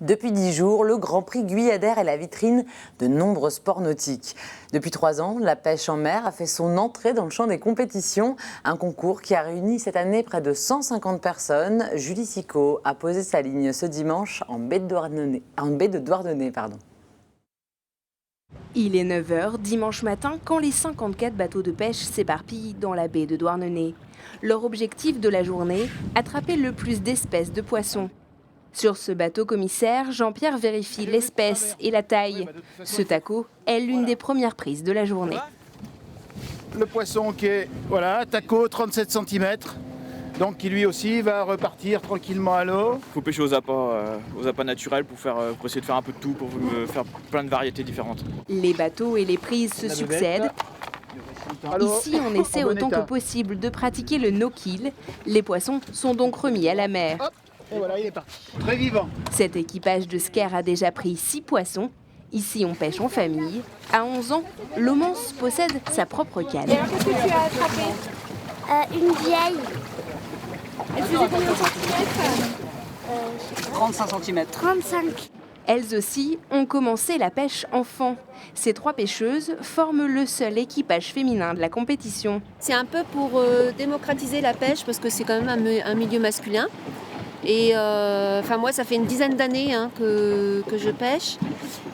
Depuis 10 jours, le Grand Prix Guyadère est la vitrine de nombreux sports nautiques. Depuis 3 ans, la pêche en mer a fait son entrée dans le champ des compétitions. Un concours qui a réuni cette année près de 150 personnes. Julie Sicot a posé sa ligne ce dimanche en baie de Douarnenez. Il est 9 h dimanche matin quand les 54 bateaux de pêche s'éparpillent dans la baie de Douarnenez. Leur objectif de la journée, attraper le plus d'espèces de poissons. Sur ce bateau commissaire, Jean-Pierre vérifie l'espèce et la taille. Ce taco est l'une des premières prises de la journée. Le poisson qui est, taco 37 cm, donc qui lui aussi va repartir tranquillement à l'eau. Il faut pêcher aux appâts naturels pour essayer de faire un peu de tout, pour faire plein de variétés différentes. Les bateaux et les prises se succèdent. Ici, on essaie autant que possible de pratiquer le no-kill. Les poissons sont donc remis à la mer. Hop, et voilà, il est parti. Très vivant. Cet équipage de sker a déjà pris 6 poissons. Ici, on pêche en famille. À 11 ans, Lomance possède sa propre canne. Et alors, qu'est-ce que tu as attrapé? Une vieille. Elle faisait combien de centimètres? 35 cm. 35. Elles aussi ont commencé la pêche enfant. Ces 3 pêcheuses forment le seul équipage féminin de la compétition. C'est un peu pour démocratiser la pêche parce que c'est quand même un milieu masculin. Et moi, ça fait une dizaine d'années que je pêche.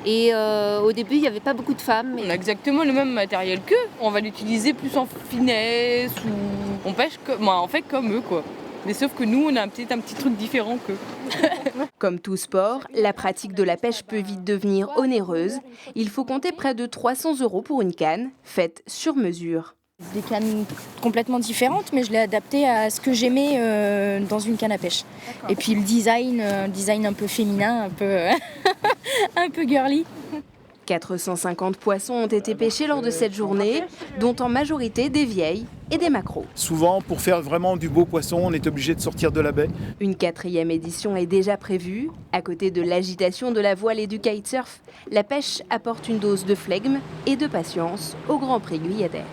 Et au début, il n'y avait pas beaucoup de femmes. On a exactement le même matériel qu'eux. On va l'utiliser plus en finesse ou on pêche comme eux, quoi. Mais sauf que nous, on a un petit truc différent qu'eux. Comme tout sport, la pratique de la pêche peut vite devenir onéreuse. Il faut compter près de 300 € pour une canne, faite sur mesure. Des cannes complètement différentes, mais je l'ai adaptée à ce que j'aimais dans une canne à pêche. Et puis le design un peu féminin, un peu, un peu girly. 450 poissons ont été pêchés lors de cette journée, dont en majorité des vieilles et des maquereaux. Souvent, pour faire vraiment du beau poisson, on est obligé de sortir de la baie. Une 4e édition est déjà prévue. À côté de l'agitation de la voile et du kitesurf, la pêche apporte une dose de flegme et de patience au Grand Prix Guyadère.